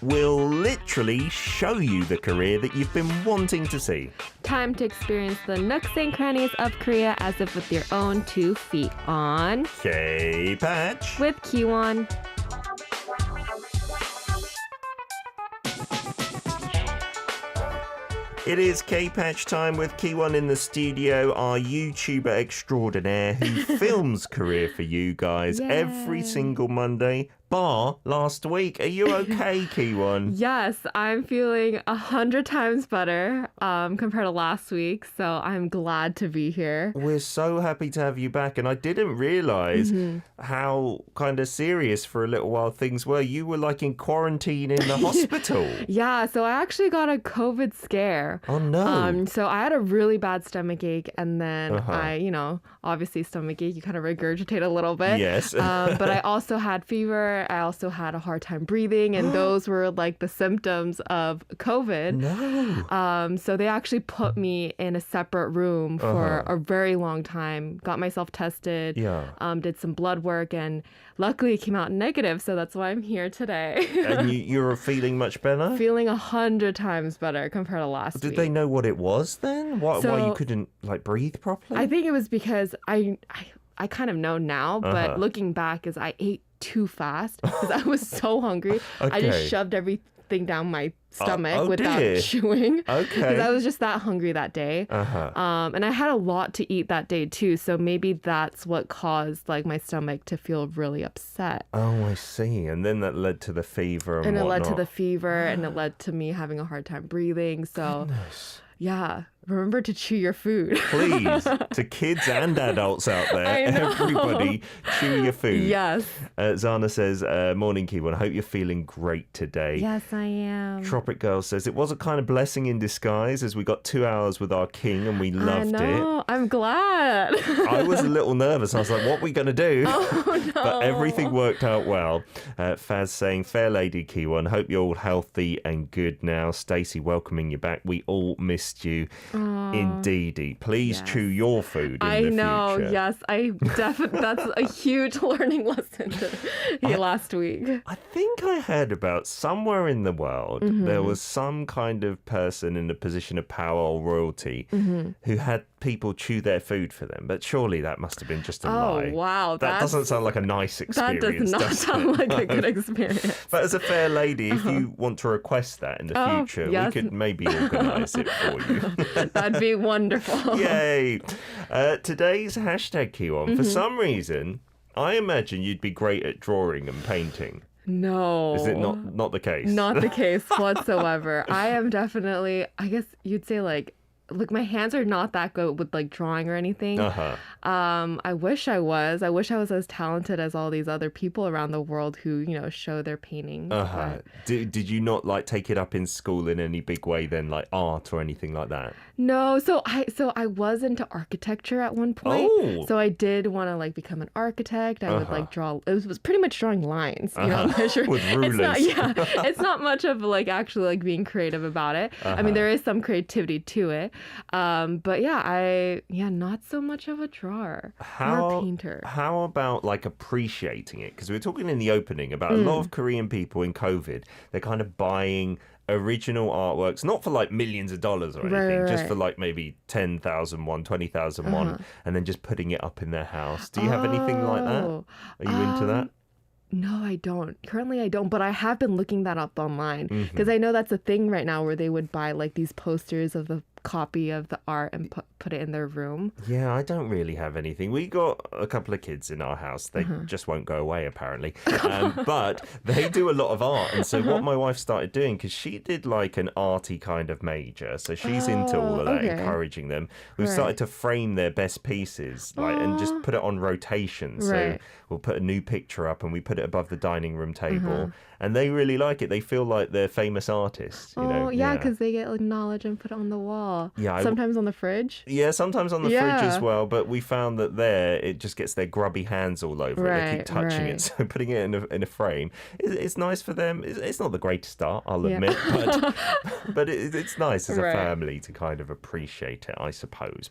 will literally show you the Korea that you've been wanting to see. Time to experience the nooks and crannies of Korea as if with your own 2 feet on. K-Patch. With Keewon. It is K-Patch time with Keewon in the studio, our YouTuber extraordinaire who films Korea for you guys every single Monday, bar last week. Are you okay, Keewon? Yes, I'm feeling 100 times better compared to last week, so I'm glad to be here. We're so happy to have you back, and I didn't realize how kind of serious for a little while things were. You were like in quarantine in the hospital. Yeah, so I actually got a COVID scare. Oh no. So I had a really bad stomach ache, and then obviously stomach ache, you kind of regurgitate a little bit. Yes. But I also had fever. I also had a hard time breathing, and those were like the symptoms of COVID. No. So they actually put me in a separate room for a very long time, got myself tested, did some blood work, and luckily it came out negative, so that's why I'm here today. And you're feeling much better? Feeling 100 times better compared to last week. Did they know what it was then? Why you couldn't like breathe properly? I think it was because I kind of know now, but looking back is I ate too fast because I was so hungry. I just shoved everything down my stomach without chewing. Because I was just that hungry that day. And I had a lot to eat that day too, so maybe that's what caused like my stomach to feel really upset. Oh, I see. And then that led to the fever and it whatnot. led to the fever, and it led to me having a hard time breathing. So Goodness. Yeah, remember to chew your food. Please, to kids and adults out there, everybody, chew your food. Yes. Zana says, morning, Keewon. I hope you're feeling great today. Yes, I am. Tropic Girl says, it was a kind of blessing in disguise as we got 2 hours with our king and we loved it. I'm glad. I was a little nervous. I was like, what are we going to do? Oh, no. But everything worked out well. Faz saying, fair lady, Keewon. Hope you're all healthy and good now. Stacey welcoming you back. We all missed you. Indeedy. Please chew your food in the future. I know, yes. That's a huge learning lesson last week. I think I heard about somewhere in the world there was some kind of person in a position of power or royalty who had people chew their food for them, but surely that must have been just a lie. Oh, wow. That doesn't sound like a nice experience. That does not sound like a good experience. But as a fair lady, if you want to request that in the future, we could maybe organise it for you. That'd be wonderful. Yay. Today's hashtag, Keewon, for some reason, I imagine you'd be great at drawing and painting. No. Is it not the case? Not the case whatsoever. I am definitely, I guess you'd say like, look, my hands are not that good with like drawing or anything. I wish I was. I wish I was as talented as all these other people around the world who, show their paintings. Did you not like take it up in school in any big way then, like art or anything like that? No. So I was into architecture at one point. Oh. So I did want to like become an architect. I would like draw. It was pretty much drawing lines, measure. With rulers. It's not much of like actually like being creative about it. I mean, there is some creativity to it. But not so much of a drawer or a painter. How about like appreciating it? Because we were talking in the opening about a lot of Korean people in COVID. They're kind of buying original artworks, not for like millions of dollars or anything, just for like maybe 10,000 won, 20,000 won, and then just putting it up in their house. Do you have anything like that? Are you into that? No, I don't. Currently, I don't. But I have been looking that up online because I know that's a thing right now where they would buy like these posters of the copy of the art and put it in their room. Yeah, I don't really have anything. We got a couple of kids in our house. They just won't go away, apparently. But they do a lot of art. And so what my wife started doing, because she did like an arty kind of major, so she's into all of that, encouraging them. We've started to frame their best pieces and just put it on rotation. So we'll put a new picture up and we put it above the dining room table. And they really like it. They feel like they're famous artists. Because they get like knowledge and put it on the wall. well. Yeah, sometimes on the fridge. Yeah, sometimes on the fridge as well. But we found that it just gets their grubby hands all over it. They keep touching it, so putting it in a frame, it's nice for them. It's not the greatest start, I'll admit, but it's nice as a family to kind of appreciate it, I suppose.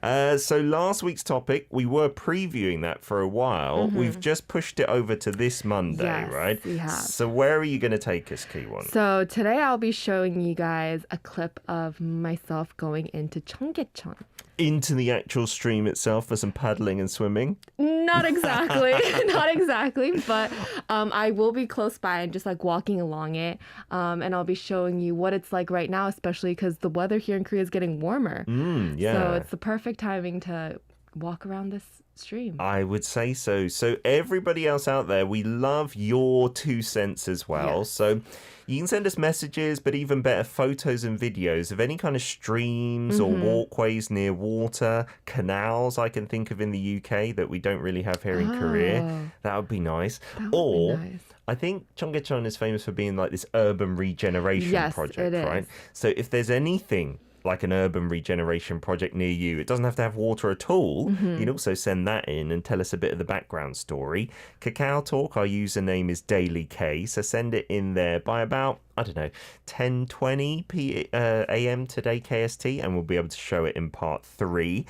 So last week's topic, we were previewing that for a while. We've just pushed it over to this Monday, right? We have. So where are you going to take us, Keewon? So today I'll be showing you guys a clip of myself going into Cheonggyecheon. Into the actual stream itself for some paddling and swimming? Not exactly. Not exactly. But I will be close by and just like walking along it. And I'll be showing you what it's like right now, especially because the weather here in Korea is getting warmer. So it's the perfect timing to walk around this stream. I would say so. So everybody else out there, we love your 2 cents as well. Yes. So you can send us messages, but even better, photos and videos of any kind of streams or walkways near water, canals I can think of in the UK that we don't really have here in Korea. That would be nice. I think Cheonggyecheon is famous for being like this urban regeneration project, right? So if there's anything like an urban regeneration project near you, it doesn't have to have water at all. You can also send that in and tell us a bit of the background story. Kakao Talk, our username is DailyK, so send it in there by about, 10:20 a.m. today KST, and we'll be able to show it in part 3.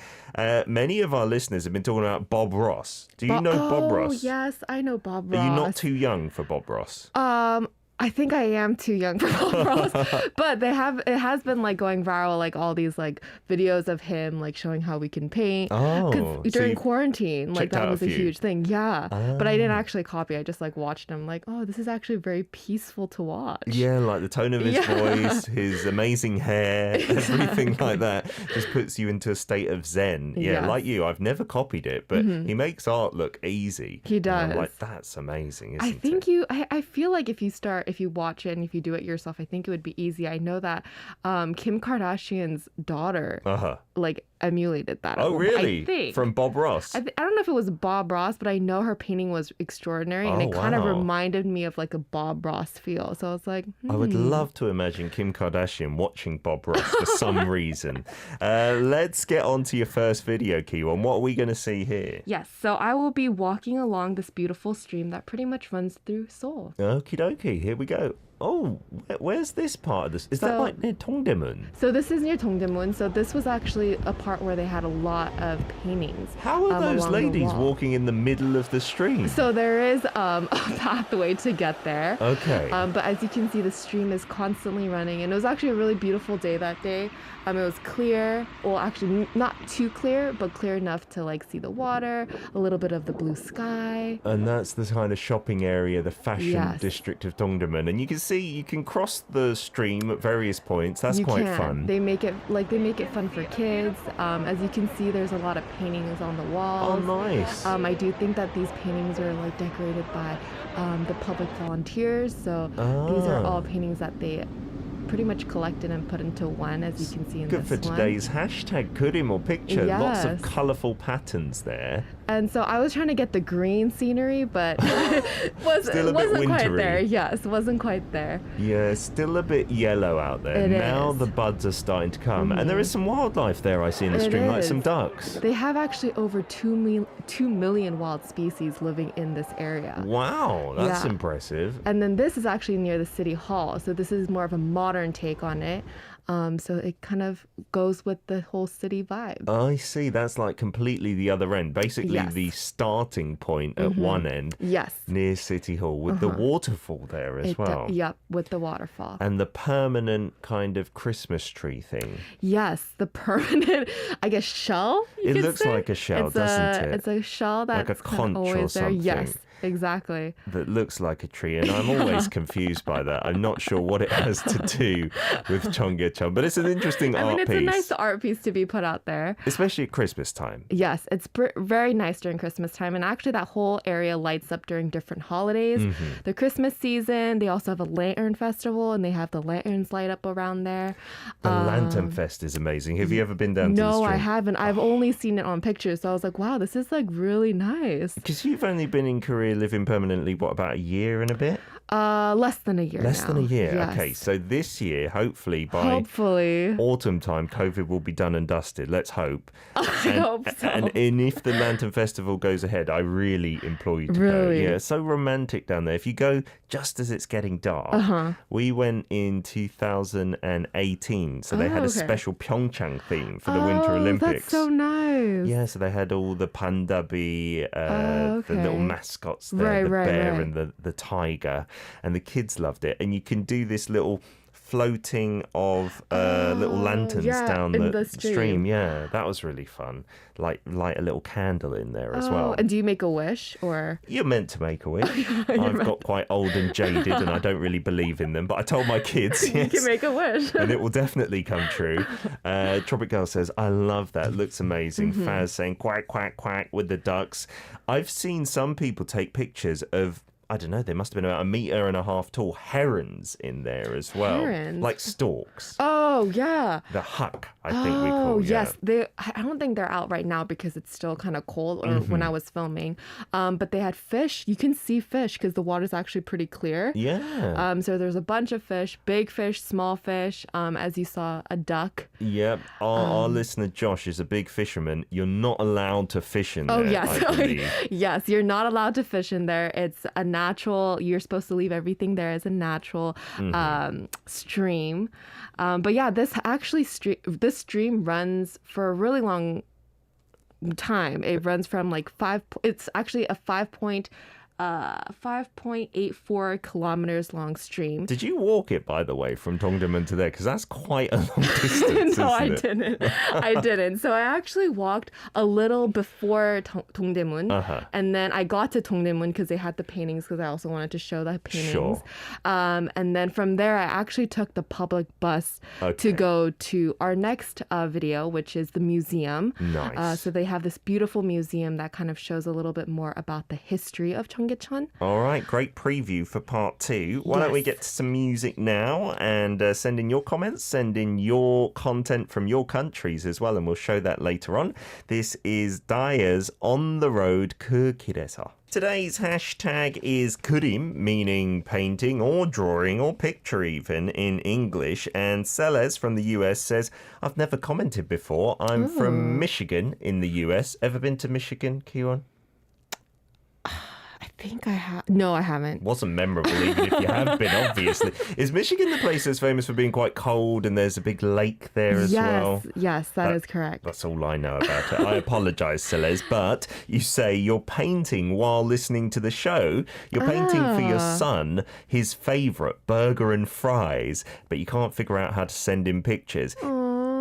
Many of our listeners have been talking about Bob Ross. Do you know Bob Ross? Oh, yes, I know Bob Ross. Are you not too young for Bob Ross? I think I am too young for Bob Ross, but it has been like going viral, like all these like videos of him like showing how we can paint. Because during quarantine, like that was a huge thing. Yeah, but I didn't actually copy. I just like watched him. Like, oh, this is actually very peaceful to watch. Yeah, like the tone of his voice, his amazing hair, everything like that just puts you into a state of zen. Yeah, like you, I've never copied it, but he makes art look easy. He does. And I'm like, that's amazing, isn't it? I think I feel like if you watch it and if you do it yourself, I think it would be easy. I know that Kim Kardashian's daughter like emulated that. Oh, really? I think. From Bob Ross? I don't know if it was Bob Ross, but I know her painting was extraordinary and it kind of reminded me of like a Bob Ross feel. So I was like, I would love to imagine Kim Kardashian watching Bob Ross for some reason. Let's get on to your first video, Keewon. What are we going to see here? Yes, so I will be walking along this beautiful stream that pretty much runs through Seoul. Okie dokie, here we go. Oh, where's this part of this? Is that like near Dongdaemun? So this is near Dongdaemun. So this was actually a part where they had a lot of paintings. How are those ladies walking in the middle of the stream? So there is a pathway to get there. Okay. But as you can see, the stream is constantly running. And it was actually a really beautiful day that day. It was clear. Well, actually not too clear, but clear enough to like see the water, a little bit of the blue sky. And that's the kind of shopping area, the fashion district of Dongdaemun. And you can see you can cross the stream at various points. That's quite fun. They make it fun for kids. As you can see, there's a lot of paintings on the walls. Oh, nice. I do think that these paintings are like decorated by the public volunteers. So these are all paintings that they pretty much collected and put into one, as you can see in this one. Good for today's hashtag Kurim or picture. Lots of colourful patterns there. And so I was trying to get the green scenery, but wasn't quite there. Yes, wasn't quite there. Yeah, still a bit yellow out there. Now the buds are starting to come. And there is some wildlife there I see in the stream, like some ducks. They have actually over 2 million wild species living in this area. Wow, that's impressive. And then this is actually near the city hall. So this is more of a modern take on it. So it kind of goes with the whole city vibe. I see. That's like completely the other end. Basically the starting point at one end. Yes. Near City Hall with the waterfall there as well. Yep, with the waterfall. And the permanent kind of Christmas tree thing. Yes, the permanent, I guess, shell? It looks like a shell, doesn't it? It's a shell that's like a conch or something. Yes. Exactly. That looks like a tree, and I'm always confused by that. I'm not sure what it has to do with Cheonggyecheon, but it's an interesting art piece. It's a nice art piece to be put out there. Especially at Christmas time. Yes, it's very nice during Christmas time, and actually that whole area lights up during different holidays. The Christmas season, they also have a lantern festival, and they have the lanterns light up around there. The Lantern Fest is amazing. Have you ever been down to the stream? No, I haven't. I've only seen it on pictures, so I was like, wow, this is like really nice. Because you've only been in Korea living permanently, what, about a year and a bit? Less than a year Less now. than a year. Yes. Okay, so this year, hopefully by autumn time, COVID will be done and dusted. Let's hope. I hope so. And if the Lantern Festival goes ahead, I really implore you to go. Yeah, so romantic down there. If you go just as it's getting dark, we went in 2018, so they had a special Pyeongchang theme for the Winter Olympics. That's so nice. Yeah, so they had all the pandabi, the little mascots there, the bear and the tiger, and the kids loved it. And you can do this little floating of little lanterns down the stream. Yeah, that was really fun. Light a little candle in there as well. And do you make a wish or? You're meant to make a wish. I've got quite old and jaded and I don't really believe in them, but I told my kids you can make a wish. and it will definitely come true. Tropic Girl says, I love that. It looks amazing. Faz saying quack, quack, quack with the ducks. I've seen some people take pictures of, I don't know, they must have been about 1.5 meters tall herons in there as well. Herons? Like storks. Oh, yeah. The huck, I think we call it. Yes. I don't think they're out right now because it's still kind of cold or when I was filming. But they had fish. You can see fish because the water's actually pretty clear. Yeah. So there's a bunch of fish, big fish, small fish. As you saw, a duck. Yep. Our listener Josh is a big fisherman. You're not allowed to fish in there. Oh, yes. I believe. Yes, you're not allowed to fish in there. It's a natural, you're supposed to leave everything there as a natural stream. But yeah, this stream runs for a really long time. It runs from like it's actually a 5.84 kilometers long stream. Did you walk it, by the way, from Dongdaemun to there? Because that's quite a long distance. No, I didn't. I didn't. So I actually walked a little before Dongdaemun, and then I got to Dongdaemun because they had the paintings. Because I also wanted to show the paintings. Sure. And then from there, I actually took the public bus to go to our next video, which is the museum. Nice. So they have this beautiful museum that kind of shows a little bit more about the history of Cheonggyecheon. All right, great preview for part 2. Why don't we get to some music now and send in your comments, send in your content from your countries as well, and we'll show that later on. This is Daya's On the Road 그 길에서. Today's hashtag is 그림, meaning painting or drawing or picture even in English. And Celeste from the US says, I've never commented before. I'm from Michigan in the US. Ever been to Michigan, Keewon? I think I have. No, I haven't. Wasn't memorable even if you have been, obviously. Is Michigan the place that's famous for being quite cold and there's a big lake there as well? Yes, that is correct. That's all I know about it. I apologise, Celeste, but you say you're painting while listening to the show. You're painting for your son, his favourite, burger and fries, but you can't figure out how to send him pictures.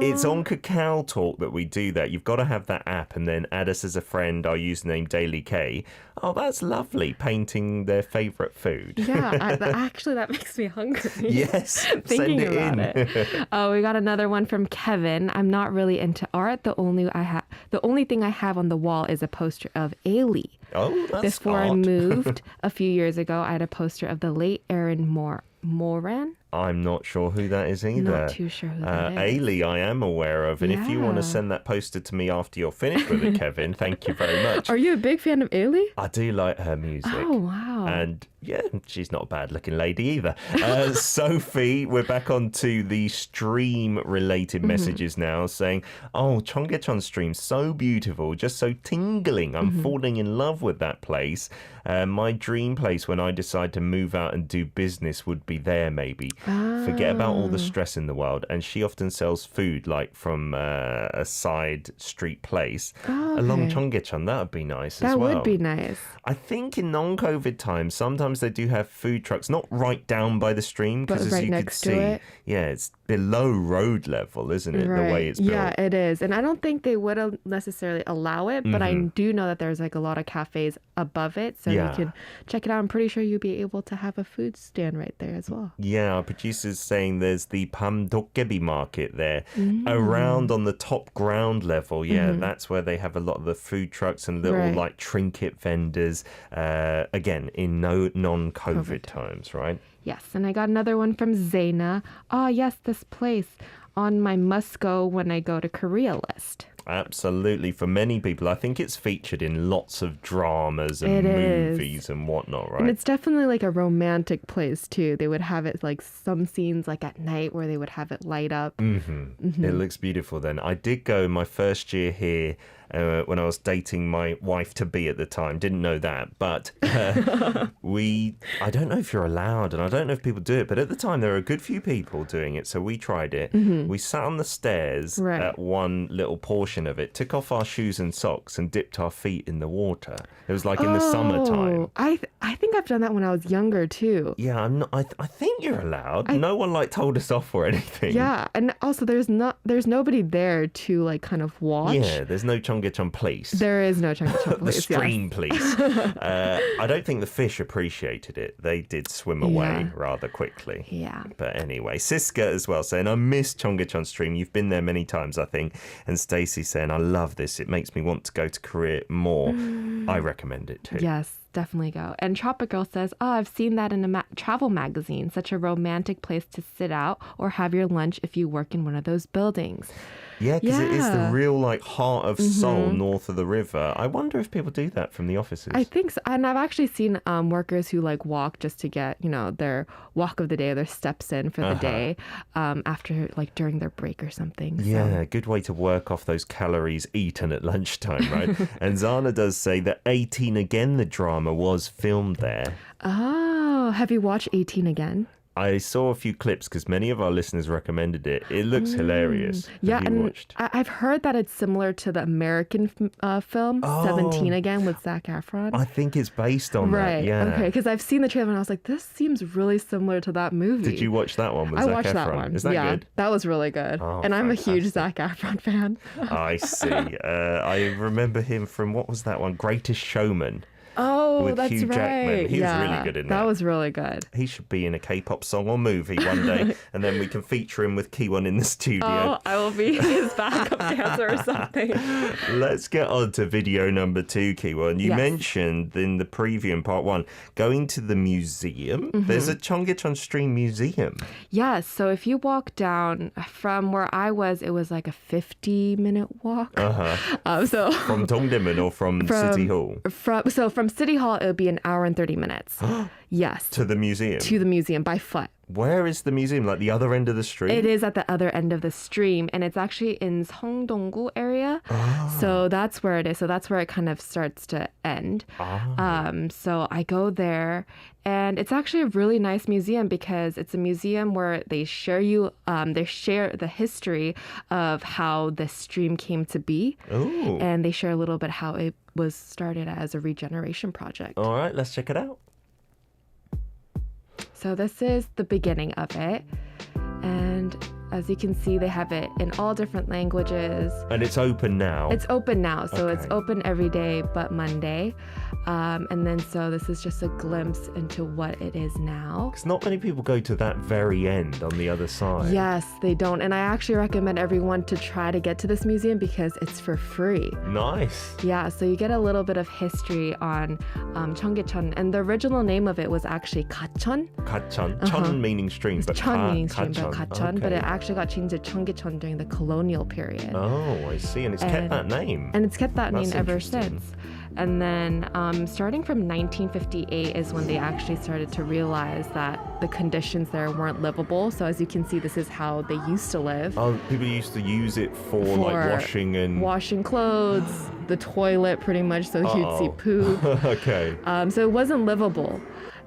It's on Kakao Talk that we do that. You've got to have that app and then add us as a friend, our username Daily K. Oh, that's lovely, painting their favourite food. Yeah, actually that makes me hungry. Yes, thinking send it about in. It. Oh, we got another one from Kevin. I'm not really into art. The only thing I have on the wall is a poster of Ailey. Oh, that's Before I moved a few years ago, I had a poster of the late Erin Moran. I'm not sure who that is either. Not too sure who that is. Ailey, I am aware of. And if you want to send that poster to me after you're finished with it, Kevin, thank you very much. Are you a big fan of Ailey? I do like her music. Oh, wow. And yeah, she's not a bad-looking lady either. Sophie, we're back onto the stream-related messages now, saying, oh, Cheonggyecheon stream, so beautiful, just so tingling. I'm falling in love with that place. My dream place when I decide to move out and do business would be there, maybe. Forget about all the stress in the world. And she often sells food, like from a side street place along Cheonggyecheon. That would be nice as well. That would be nice. I think in non-COVID times, sometimes they do have food trucks, not right down by the stream, because as you can see, it's below road level, isn't it? Right. The way it's built. Yeah, it is. And I don't think they would necessarily allow it, but I do know that there's like a lot of cafes above it, so you can check it out. I'm pretty sure you'll be able to have a food stand right there as well. Yeah, our producer's saying there's the Pam Dokgebi market there around on the top ground level. Yeah, that's where they have a lot of the food trucks and little like trinket vendors, again, in non-COVID times, right? Yes, and I got another one from Zaina. Oh, yes, this place on my must go when I go to Korea list. Absolutely. For many people, I think it's featured in lots of dramas and movies and whatnot, right? And it's definitely like a romantic place too. They would have it like some scenes like at night where they would have it light up. It looks beautiful then. I did go my first year here when I was dating my wife-to-be at the time. Didn't know that. But I don't know if you're allowed, and I don't know if people do it, but at the time there were a good few people doing it, so we tried it. We sat on the stairs at one little portion of it, took off our shoes and socks and dipped our feet in the water. It was like in the summertime. I think I've done that when I was younger too. Yeah, I'm not, I think you're allowed. No one like told us off or anything. Yeah, and also there's nobody there to like kind of watch. Yeah, there's no Cheonggyecheon police. There is no Cheonggyecheon police. The stream police. I don't think the fish appreciated it. They did swim away rather quickly. Yeah. But anyway, Siska as well saying, I miss Cheonggyecheon stream. You've been there many times, I think. And Stacey saying, I love this. It makes me want to go to Korea more. I recommend it too. Yes. Definitely go. And Tropic Girl says, I've seen that in a travel magazine. Such a romantic place to sit out or have your lunch if you work in one of those buildings. Yeah, because it is the real like heart of Seoul north of the river. I wonder if people do that from the offices. I think so. And I've actually seen workers who like walk just to get, their walk of the day or their steps in for the day after like during their break or something. Yeah, good way to work off those calories eaten at lunchtime, right? And Zana does say that 18 Again, the drama was filmed there. Oh, have you watched 18 Again? I saw a few clips because many of our listeners recommended it. It looks hilarious. Yeah, Have you and watched? I've heard that it's similar to the American film 17 Again with Zac Efron. I think it's based on right. that, yeah. Okay, because I've seen the trailer and I was like, this seems really similar to that movie. Did you watch that one with Zac Efron? I watched that one. Is that good? That was really good. Oh, and I'm fantastic. a huge Zac Efron fan. I see. I remember him from, what was that one? Greatest Showman. Oh, with that's Hugh right. Jackman. He was really good in that. That was really good. He should be in a K-pop song or movie one day, and then we can feature him with Keewon in the studio. Oh, I will be his backup dancer or something. Let's get on to video number 2, Keewon. You mentioned in the preview in part 1, going to the museum. There's a Cheonggyecheon Stream Museum. Yes, so if you walk down from where I was, it was like a 50-minute walk. So from Dongdaemun or from City Hall? From City Hall, it would be an hour and 30 minutes. Yes. To the museum? To the museum by foot. Where is the museum? Like the other end of the street? It is at the other end of the stream, and it's actually in Seongdong-gu area. So that's where it is. So that's where it kind of starts to end. So I go there, and it's actually a really nice museum because it's a museum where they share the history of how the stream came to be. Ooh. And they share a little bit how it was started as a regeneration project. All right, let's check it out. So this is the beginning of it. And as you can see, they have it in all different languages. And it's open now? It's open now. So it's open every day but Monday. And then so this is just a glimpse into what it is now. Because not many people go to that very end on the other side. Yes, they don't. And I actually recommend everyone to try to get to this museum because it's for free. Nice. Yeah, so you get a little bit of history on Cheonggyecheon. And the original name of it was actually Gacheon. Gacheon. Cheon meaning stream, but Cheon meaning stream, but Gacheon. But it Okay. actually got changed to Cheonggyecheon during the colonial period. Oh, I see. And it's kept that name. And it's kept that That's name ever interesting. since. And then starting from 1958 is when they actually started to realize that the conditions there weren't livable. So as you can see, this is how they used to live. Oh, people used to use it for like washing and... Washing clothes, the toilet pretty much, so you'd see poop. Okay. So it wasn't livable.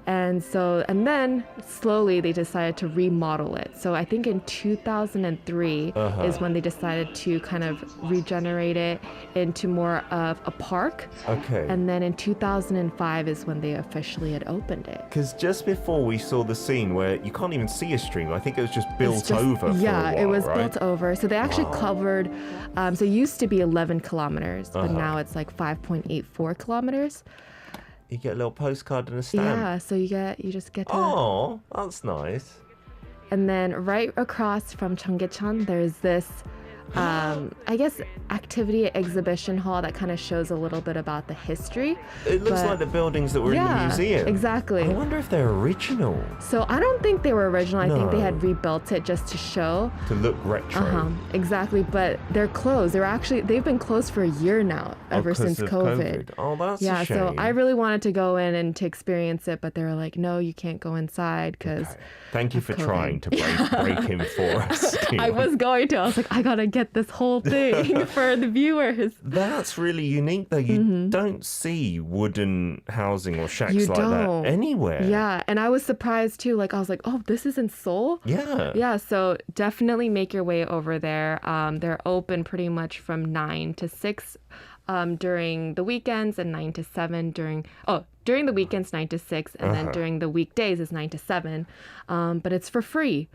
And then slowly they decided to remodel it. So I think in 2003 is when they decided to kind of regenerate it into more of a park. Okay. And then in 2005 is when they officially had opened it. Because just before we saw the scene where you can't even see a stream, I think it was just built over for a while, it was right? built over. So they actually covered, so it used to be 11 kilometers, but now it's like 5.84 kilometers. You get a little postcard and a stamp. Yeah, so you just get to... Oh, that's nice. And then right across from Cheonggyecheon, there's this I guess activity exhibition hall that kind of shows a little bit about the history. It looks like the buildings that were in the museum. Exactly. I wonder if they're original. So I don't think they were original. I think they had rebuilt it just to show. To look retro. Exactly. But they're closed. They've been closed for a year now, ever since COVID. Oh, that's a shame. So I really wanted to go in and to experience it, but they were like, no, you can't go inside because. Okay. Thank you for trying to break him for us. I was going to. I was like, I gotta get this whole thing for the viewers. That's really unique, though. You don't see wooden housing or shacks like that anywhere. Yeah, and I was surprised too. Like, I was like, oh, this is in Seoul? Yeah. Yeah, so definitely make your way over there. They're open pretty much from 9 to 6 during the weekends and 9 to 7 during the weekends 9 to 6 and then during the weekdays is 9 to 7. But it's for free.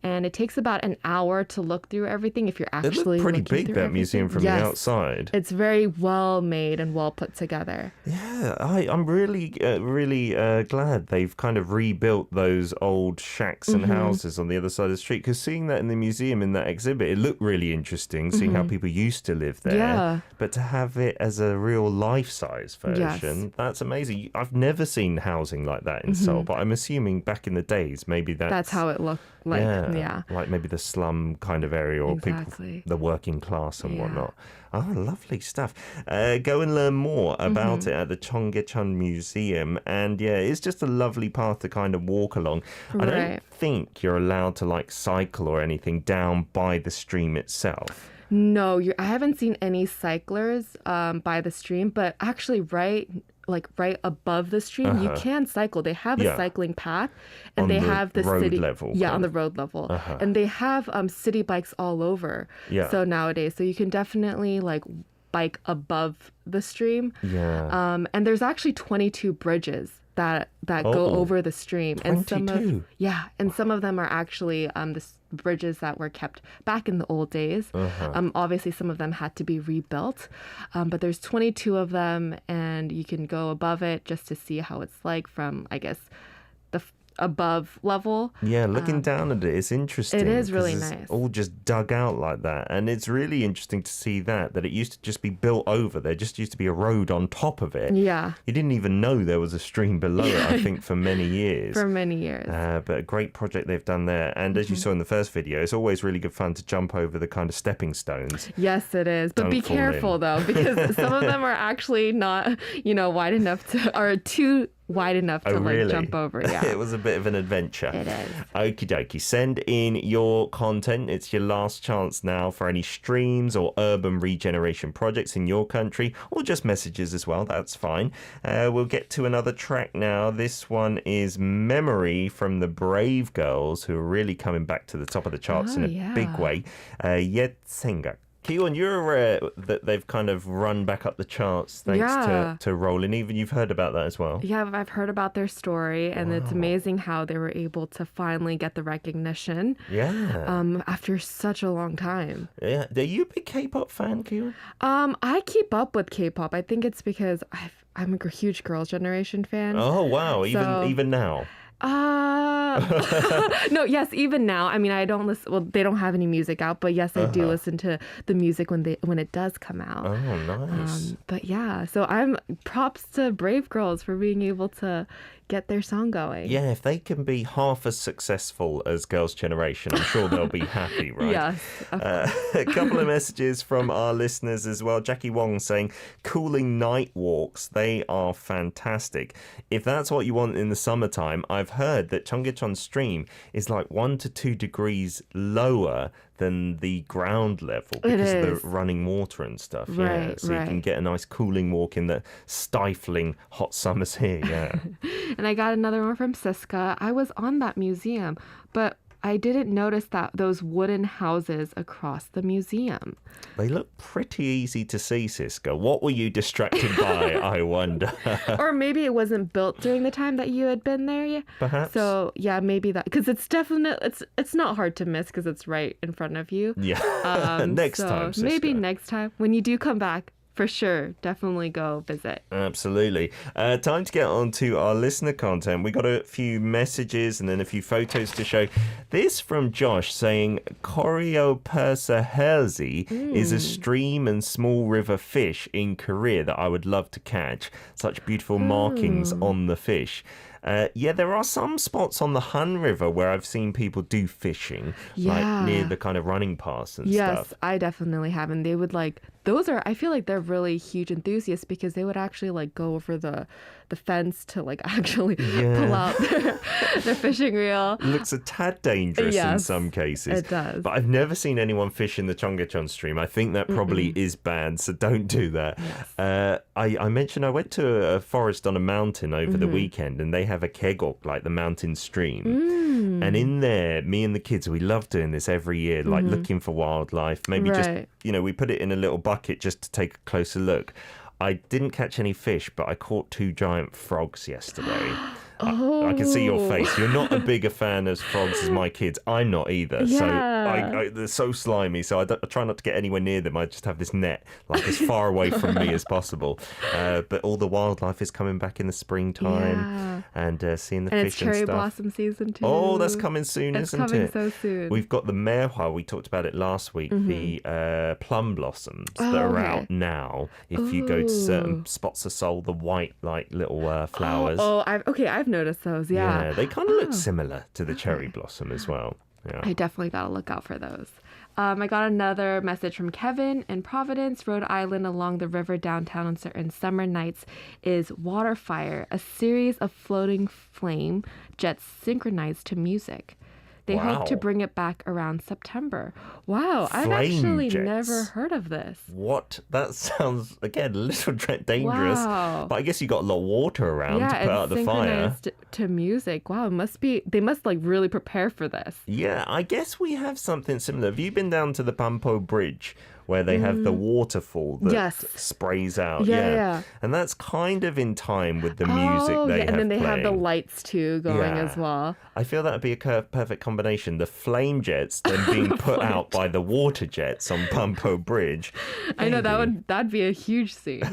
And it takes about an hour to look through everything if you're actually It looked pretty big, that museum, from the outside. It's very well made and well put together. Yeah, I'm really glad they've kind of rebuilt those old shacks and houses on the other side of the street, because seeing that in the museum, in that exhibit, it looked really interesting, seeing how people used to live there. Yeah. But to have it as a real life-size version, that's amazing. I've never seen housing like that in Seoul, but I'm assuming back in the days, maybe that's how it looked. Like maybe the slum kind of area, or people, the working class and whatnot. Oh, lovely stuff. Go and learn more about it at the Cheonggyecheon Museum. And it's just a lovely path to kind of walk along. I don't think you're allowed to cycle or anything down by the stream itself. No, I haven't seen any cyclers by the stream, but actually right above the stream, you can cycle. They have a cycling path, and they have the road city level. Yeah, on the road level, and they have city bikes all over. Yeah. So nowadays, so you can definitely bike above the stream. Yeah. And there's actually 22 bridges that go over the stream, 22. and some of them are actually the bridges that were kept back in the old days. Obviously, some of them had to be rebuilt, but there's 22 of them, and you can go above it just to see how it's like from, I guess, the above level. Yeah, looking down at it, it's interesting. It is really nice. All just dug out like that, and it's really interesting to see that it used to just be built over. There just used to be a road on top of it. Yeah, you didn't even know there was a stream below it, I think, for many years. But a great project they've done there, and as you saw in the first video, it's always really good fun to jump over the kind of stepping stones. Yes, it is, but be careful though, because some of them are actually not wide enough or too wide enough to jump over. Yeah. It was a bit of an adventure. It is. Okie dokie. Send in your content. It's your last chance now for any streams or urban regeneration projects in your country, or just messages as well. That's fine. We'll get to another track now. This one is Memory from the Brave Girls, who are really coming back to the top of the charts in a big way. Yet 생각. Keewon, you're that they've kind of run back up the charts thanks to Rollin'. Even you've heard about that as well. Yeah, I've heard about their story, and it's amazing how they were able to finally get the recognition. Yeah. After such a long time. Yeah. Are you a big K-pop fan, Keewon? I keep up with K-pop. I think it's because I'm a huge Girls' Generation fan. Oh wow! Even now. No, yes, even now. I mean, I don't listen. Well, they don't have any music out, but yes, I do listen to the music when it does come out. Oh, nice. But yeah, so I'm props to Brave Girls for being able to get their song going. Yeah, if they can be half as successful as Girls' Generation, I'm sure they'll be happy, right? Yes. A couple of messages from our listeners as well. Jackie Wong saying, cooling night walks, they are fantastic. If that's what you want in the summertime, I've heard that Cheonggyecheon stream is 1 to 2 degrees lower than the ground level because of the running water and stuff. Right, so you can get a nice cooling walk in the stifling hot summers here. Yeah. And I got another one from Siska. I was on that museum, but I didn't notice that those wooden houses across the museum. They look pretty easy to see, Siska. What were you distracted by, I wonder? Or maybe it wasn't built during the time that you had been there. Yeah. Perhaps. So, yeah, maybe that. Because it's definitely, it's not hard to miss because it's right in front of you. Yeah. Next time, Siska. Maybe next time when you do come back for sure. Definitely go visit. Absolutely. Time to get on to our listener content. We got a few messages and then a few photos to show. This from Josh saying Koryo is a stream and small river fish in Korea that I would love to catch. Such beautiful markings on the fish. Yeah, there are some spots on the Han River where I've seen people do fishing, like near the kind of running paths and stuff. Yes, I definitely have. And they would I feel like they're really huge enthusiasts because they would actually go over the fence to actually pull out their fishing reel. It looks a tad dangerous in some cases. It does. But I've never seen anyone fish in the Cheonggyecheon stream. I think that probably is banned, so don't do that. Yes. I mentioned I went to a forest on a mountain over the weekend, and they have a keggok, like the mountain stream. And in there, me and the kids, we love doing this every year, looking for wildlife. Maybe just, we put it in a little bucket just to take a closer look. I didn't catch any fish, but I caught 2 giant frogs yesterday. I can see your face. You're not as big a fan of frogs as my kids. I'm not either. Yeah. So they're so slimy. So I try not to get anywhere near them. I just have this net as far away from me as possible. But all the wildlife is coming back in the springtime and seeing the fish and stuff. It's cherry blossom season too. Oh, that's coming soon, isn't it? It's coming so soon. We've got the mehua. We talked about it last week. The plum blossoms that are out now. If you go to certain spots of Seoul, the white little flowers. I've noticed those. Yeah, they kind of look similar to the cherry blossom as well. Yeah. I definitely got to look out for those. I got another message from Kevin in Providence, Rhode Island. Along the river downtown on certain summer nights is water fire, a series of floating flame jets synchronized to music. They hope to bring it back around September. Wow, I've actually never heard of this. What? That sounds, again, a little dangerous. Wow. But I guess you got a lot of water around to put out the fire. Synchronized to music. Wow, they must really prepare for this. Yeah, I guess we have something similar. Have you been down to the Pampo Bridge? Where they have the waterfall that sprays out. Yeah. And that's kind of in time with the music they have and then they playing. have the lights too going as well. I feel that would be a perfect combination. The flame jets then being put out by the water jets on Pampo Bridge. I know that'd be a huge scene.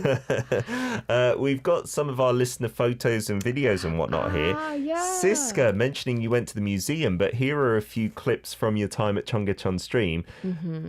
We've got some of our listener photos and videos and whatnot here. Siska mentioning you went to the museum, but here are a few clips from your time at Cheonggyecheon Stream.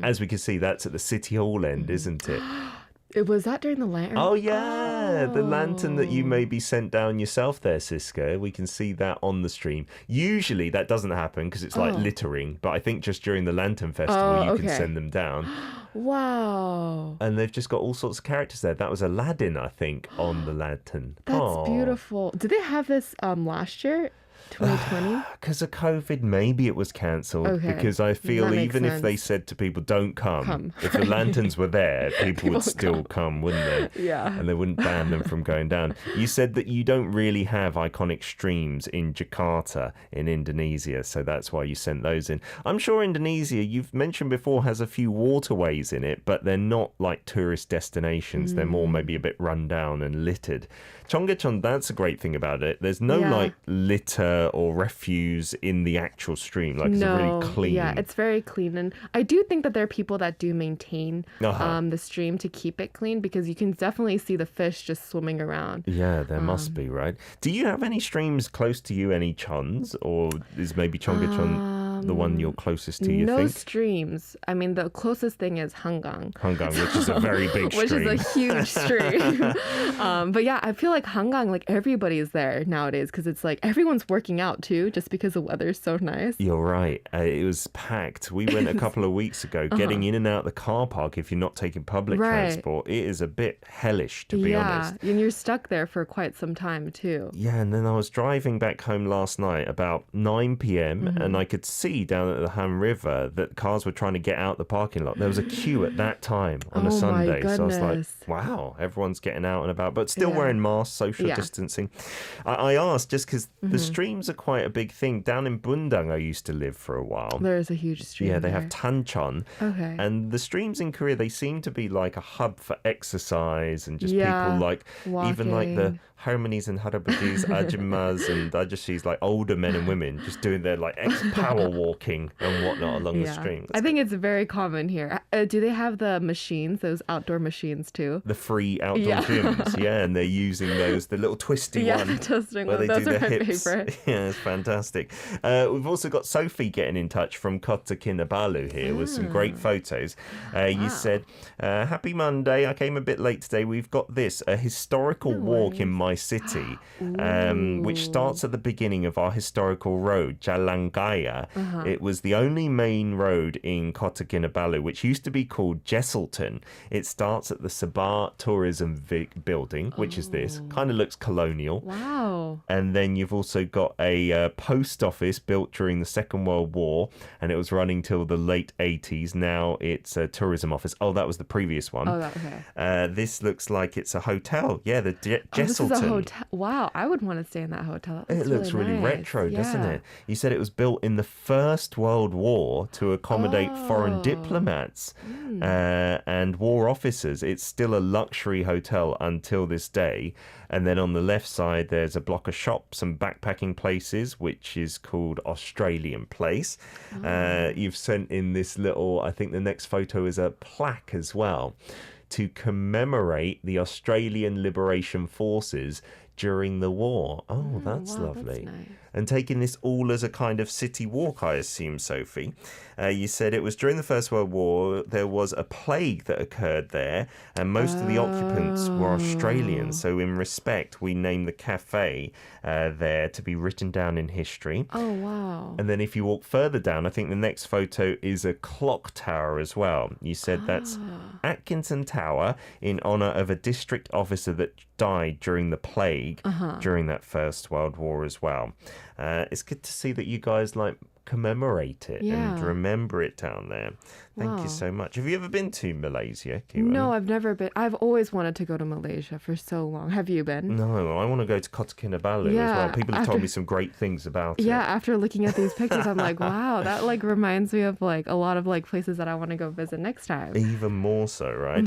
As we can see, that's at the City Hall end, isn't it? Was that during the lantern? Oh, yeah. The lantern that you maybe sent down yourself there, Siska. We can see that on the stream. Usually that doesn't happen because it's littering. But I think just during the Lantern Festival, you can send them down. Wow. And they've just got all sorts of characters there. That was Aladdin, I think, on the lantern. That's beautiful. Did they have this last year? 2020? Because of COVID, maybe it was cancelled. Because I feel even if they said to people, don't come. If the lanterns were there, people would still come, wouldn't they? Yeah. And they wouldn't ban them from going down. You said that you don't really have iconic streams in Jakarta in Indonesia, so that's why you sent those in. I'm sure Indonesia, you've mentioned before, has a few waterways in it, but they're not like tourist destinations. They're more maybe a bit run down and littered. Cheonggyecheon, that's a great thing about it. There's no litter or refuse in the actual stream. It's really clean. Yeah, it's very clean. And I do think that there are people that do maintain the stream to keep it clean because you can definitely see the fish just swimming around. Yeah, there must be, right? Do you have any streams close to you, any chons? Or is maybe Cheonggyecheon the one you're closest to, you think? No streams. I mean, the closest thing is Hangang. Hangang, which is a very big stream. Which is a huge stream. But yeah, I feel like Hangang, everybody's there nowadays because it's everyone's working out too, just because the weather's so nice. You're right. It was packed. We went a couple of weeks ago. Getting in and out of the car park, if you're not taking public transport, it is a bit hellish, to be honest. Yeah, and you're stuck there for quite some time too. Yeah, and then I was driving back home last night about 9 p.m. and I could see down at the Han River that cars were trying to get out the parking lot. There was a queue at that time on a Sunday. So I was like, wow, everyone's getting out and about, but still wearing masks, social distancing. I asked just because the streams are quite a big thing. Down in Bundang, I used to live for a while. There's a huge stream. Yeah, they have Tancheon. Okay. And the streams in Korea, they seem to be like a hub for exercise and just people walking. Even the harmonies and harabujis, ajummas and ajashis, older men and women just doing their power walking and whatnot along the stream. I think it's very common here. Do they have the machines, those outdoor machines too? The free outdoor gyms, and they're using those, the little twisty one. The twisting where one. they Those do are the my hips. favorite. Yeah, it's fantastic. We've also got Sophie getting in touch from Kota Kinabalu here with some great photos. You said, happy Monday. I came a bit late today. We've got this, a historical walk in my city, which starts at the beginning of our historical road, Jalan Gaya. It was the only main road in Kota Kinabalu, which used to be called Jesselton. It starts at the Sabah Tourism Building, which is this. Kind of looks colonial. Wow. And then you've also got a post office built during the Second World War, and it was running till the late 80s. Now it's a tourism office. Oh, that was the previous one. Oh, okay. This looks like it's a hotel. Yeah, the Jesselton. This is a hotel. Wow, I would want to stay in that hotel. It looks really nice. retro, doesn't it? You said it was built in the First World War to accommodate foreign diplomats and war officers. It's still a luxury hotel until this day. And then on the left side, there's a block of shops and backpacking places, which is called Australian Place. You've sent in this little, I think the next photo is a plaque as well, to commemorate the Australian Liberation Forces during the war. Oh, that's lovely. That's nice. And taking this all as a kind of city walk, I assume, Sophie. You said it was during the First World War, there was a plague that occurred there, and most of the occupants were Australian. So in respect, we named the cafe there to be written down in history. Oh, wow. And then if you walk further down, I think the next photo is a clock tower as well. You said that's Atkinson Tower in honour of a district officer that died during the plague during that First World War as well. It's good to see that you guys commemorate it and remember it down there. Thank you so much. Have you ever been to Malaysia, Keewon? No, I've never been. I've always wanted to go to Malaysia for so long. Have you been? No, I want to go to Kota Kinabalu as well. People have told me some great things about it. Yeah, after looking at these pictures, I'm like, wow, that reminds me of a lot of places that I want to go visit next time. Even more so, right?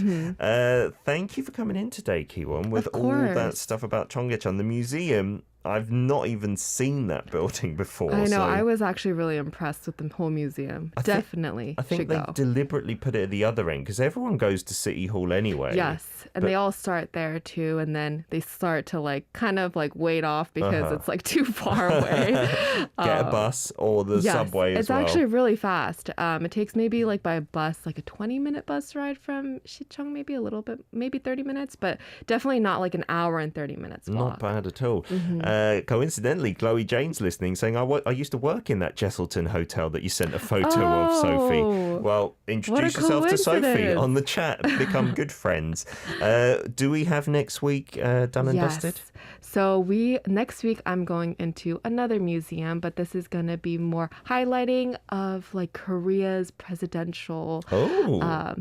Thank you for coming in today, Keewon, with all that stuff about Cheonggyecheon. The museum, I've not even seen that building before. I know. I was actually really impressed with the whole museum. I think they deliberately put it at the other end because everyone goes to City Hall anyway. Yes, and they all start there too, and then they start to kind of wait off because it's too far away. Get a bus or the subway as well. It's actually really fast. It takes maybe by a bus, a 20-minute bus ride from Sicheong, maybe a little bit, maybe 30 minutes, but definitely not an hour and 30 minutes walk. Not bad at all. Coincidentally, Chloe Jane's listening, saying, I used to work in that Jesselton hotel that you sent a photo of, Sophie. Well, introduce yourself to Sophie on the chat. Become good friends. Do we have next week done and dusted? So next week I'm going into another museum, but this is going to be more highlighting of Korea's presidential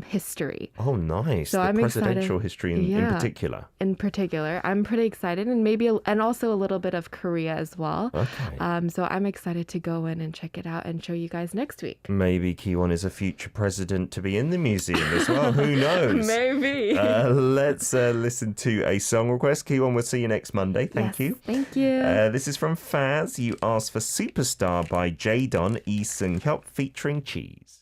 history. Oh, nice. So the presidential history in particular. In particular, I'm pretty excited, and also a little bit of Korea as well. Okay. So I'm excited to go in and check it out and show you guys next week. Maybe Keewon is a future president to be in the museum as well. Who knows? Maybe. Let's listen to a song request. Keewon, we'll see you next Monday. Thank you. Thank you. This is from Faz. You asked for Superstar by Jaedon, Lee Seung-hyuk featuring Cheese.